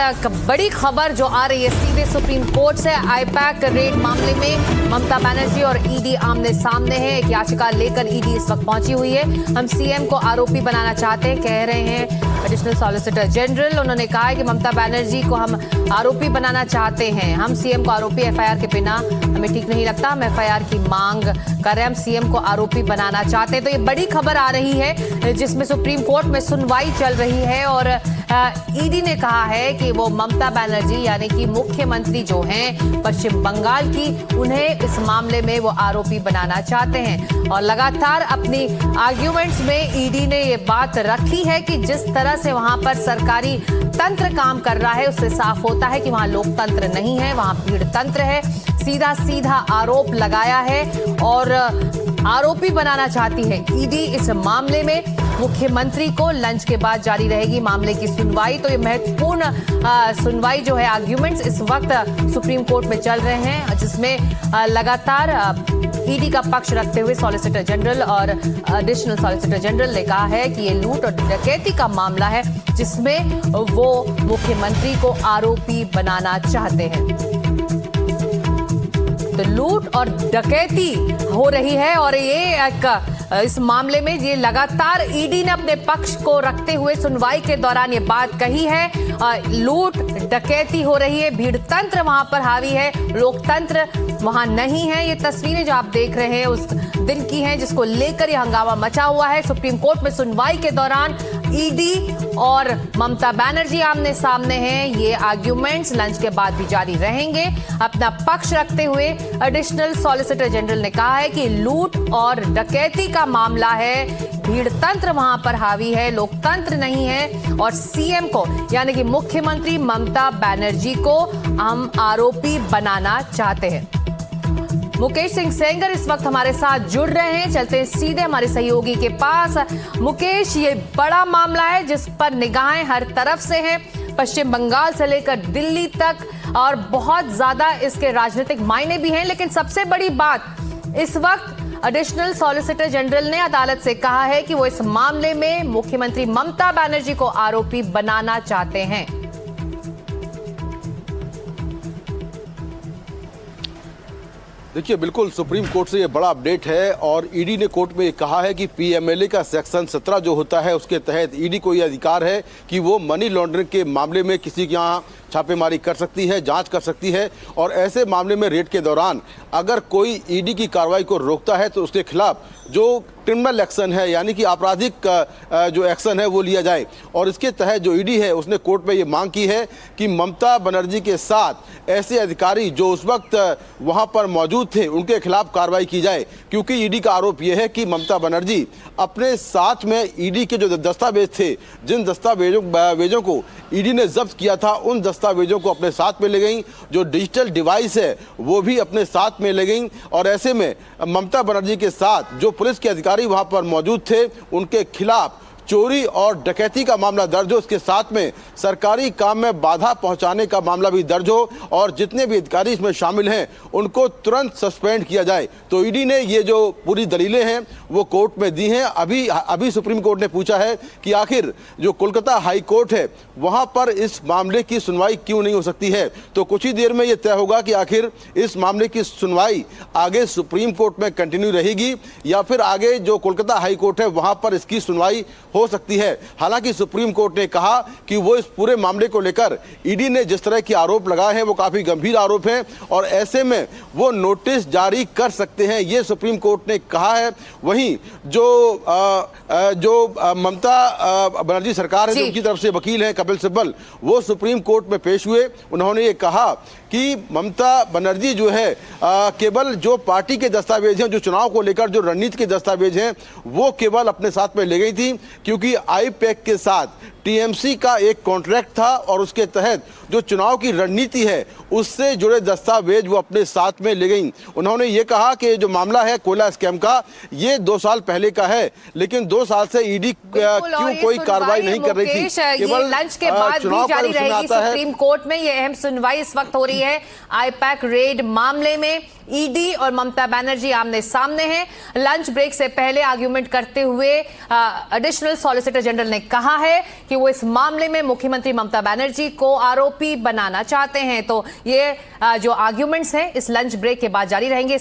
एक बड़ी खबर जो आ रही है सीधे सुप्रीम कोर्ट से। आईपैक रेड मामले में ममता बनर्जी और ईडी आमने सामने हैं। एक याचिका लेकर ईडी इस वक्त पहुंची हुई है। हम सीएम को आरोपी बनाना चाहते हैं, कह रहे हैं एडिशनल सॉलिसिटर जनरल। उन्होंने कहा है कि ममता बनर्जी को हम आरोपी बनाना चाहते हैं। हम सीएम को आरोपी एफआईआर के बिना हमें ठीक नहीं लगता। हम एफआईआर की मांग कर रहे हैं। हम सीएम को आरोपी बनाना चाहते हैं। तो ये बड़ी खबर आ रही है जिसमें सुप्रीम कोर्ट में सुनवाई चल रही है और ईडी ने कहा है कि वो ममता बनर्जी यानी कि मुख्यमंत्री जो हैं पश्चिम बंगाल की, उन्हें इस मामले में वो आरोपी बनाना चाहते हैं। और लगातार अपनी आर्ग्यूमेंट्स में ईडी ने ये बात रखी है कि जिस तरह से वहां पर सरकारी तंत्र काम कर रहा है उससे साफ होता है कि वहां लोकतंत्र नहीं है, वहां भीड़ तंत्र है। सीधा सीधा आरोप लगाया है और आरोपी बनाना चाहती है ईडी। इस मामले में मुख्यमंत्री को लंच के बाद जारी रहेगी मामले की सुनवाई। तो ये महत्वपूर्ण सुनवाई जो है, आर्ग्यूमेंट्स इस वक्त सुप्रीम कोर्ट में चल रहे हैं जिसमें लगातार ईडी का पक्ष रखते हुए सॉलिसिटर जनरल और एडिशनल सॉलिसिटर जनरल ने कहा है कि ये लूट और डकैती का मामला है जिसमें वो मुख्यमंत्री को आरोपी बनाना चाहते हैं। तो लूट और डकैती हो रही है और ये इस मामले में ये लगातार ईडी ने अपने पक्ष को रखते हुए सुनवाई के दौरान ये बात कही है। लूट डकैती हो रही है, भीड़ तंत्र वहां पर हावी है, लोकतंत्र वहां नहीं है। ये तस्वीरें जो आप देख रहे हैं उस दिन की हैं जिसको लेकर ये हंगामा मचा हुआ है। सुप्रीम कोर्ट में सुनवाई के दौरान ईडी और ममता बनर्जी आमने सामने हैं। ये आर्ग्यूमेंट्स लंच के बाद भी जारी रहेंगे। अपना पक्ष रखते हुए एडिशनल सॉलिसिटर जनरल ने कहा है कि लूट और डकैती का मामला है, भीड़ तंत्र वहां पर हावी है, लोकतंत्र नहीं है और सीएम को यानी कि मुख्यमंत्री ममता बनर्जी को हम आरोपी बनाना चाहते हैं। मुकेश सिंह सेंगर इस वक्त हमारे साथ जुड़ रहे हैं। चलते हैं सीधे हमारे सहयोगी के पास। मुकेश, ये बड़ा मामला है जिस पर निगाहें हर तरफ से हैं, पश्चिम बंगाल से लेकर दिल्ली तक, और बहुत ज्यादा इसके राजनीतिक मायने भी हैं। लेकिन सबसे बड़ी बात इस वक्त एडिशनल सॉलिसिटर जनरल ने अदालत से कहा है कि वो इस मामले में मुख्यमंत्री ममता बनर्जी को आरोपी बनाना चाहते हैं। देखिए, बिल्कुल सुप्रीम कोर्ट से ये बड़ा अपडेट है और ईडी ने कोर्ट में कहा है कि पीएमएलए का सेक्शन 17 जो होता है उसके तहत ईडी को ये अधिकार है कि वो मनी लॉन्ड्रिंग के मामले में किसी के यहाँ छापेमारी कर सकती है, जांच कर सकती है। और ऐसे मामले में रेड के दौरान अगर कोई ईडी की कार्रवाई को रोकता है तो उसके खिलाफ जो क्रिमिनल एक्शन है यानी कि आपराधिक जो एक्शन है वो लिया जाए। और इसके तहत जो ईडी है उसने कोर्ट में ये मांग की है कि ममता बनर्जी के साथ ऐसे अधिकारी जो उस वक्त वहां पर मौजूद थे उनके खिलाफ कार्रवाई की जाए, क्योंकि ईडी का आरोप यह है कि ममता बनर्जी अपने साथ में ईडी के जो दस्तावेज थे, जिन दस्तावेजों को ईडी ने जब्त किया था, उन दस्तावेजों को अपने साथ में ले गई। जो डिजिटल डिवाइस है वो भी अपने साथ में ले गई। और ऐसे में ममता बनर्जी के साथ जो पुलिस के अधिकारी वहां पर मौजूद थे उनके खिलाफ चोरी और डकैती का मामला दर्ज हो, इसके साथ में सरकारी काम में बाधा पहुंचाने का मामला भी दर्ज हो और जितने भी अधिकारी इसमें शामिल हैं उनको तुरंत सस्पेंड किया जाए। तो ईडी ने ये जो पूरी दलीलें हैं वो कोर्ट में दी हैं। अभी सुप्रीम कोर्ट ने पूछा है कि आखिर जो कोलकाता हाई कोर्ट है वहां पर इस मामले की सुनवाई क्यों नहीं हो सकती है। तो कुछ ही देर में ये तय होगा कि आखिर इस मामले की सुनवाई आगे सुप्रीम कोर्ट में कंटिन्यू रहेगी या फिर आगे जो कोलकाता हाई कोर्ट है वहां पर इसकी सुनवाई हो सकती है। हालांकि सुप्रीम कोर्ट ने कहा कि वो इस पूरे मामले को लेकर ईडी ने जिस तरह के आरोप लगाए हैं वो काफी गंभीर आरोप हैं और ऐसे में वो नोटिस जारी कर सकते हैं, ये सुप्रीम कोर्ट ने कहा है। वहीं जो ममता बनर्जी सरकार है, जो उनकी तरफ से वकील हैं कपिल सिब्बल, वो सुप्रीम कोर्ट में पेश हुए। उन्होंने ये कहा कि ममता बनर्जी जो है केवल जो पार्टी के दस्तावेज हैं, जो चुनाव को लेकर जो रणनीति के दस्तावेज हैं वो केवल अपने साथ में ले गई थी, क्योंकि आईपैक के साथ टीएमसी का एक कॉन्ट्रैक्ट था और उसके तहत जो चुनाव की रणनीति है उससे जुड़े दस्तावेज वो अपने साथ में ले गई। उन्होंने ये कहा कि जो मामला है कोयला स्कैम का, ये 2 साल पहले का है, लेकिन 2 साल से ईडी क्यों कोई कार्रवाई नहीं कर रही थी। केवल लंच के बाद भी जारी रहेगी सुप्रीम कोर्ट में। ये अहम सुनवाई इस वक्त हो रही है आईपैक रेड मामले में। ईडी और ममता बनर्जी आमने सामने हैं। लंच ब्रेक से पहले आर्ग्यूमेंट करते हुए एडिशनल सॉलिसिटर जनरल ने कहा है कि वो इस मामले में मुख्यमंत्री ममता बनर्जी को आरोपी बनाना चाहते हैं। तो ये जो आर्ग्यूमेंट्स हैं इस लंच ब्रेक के बाद जारी रहेंगे।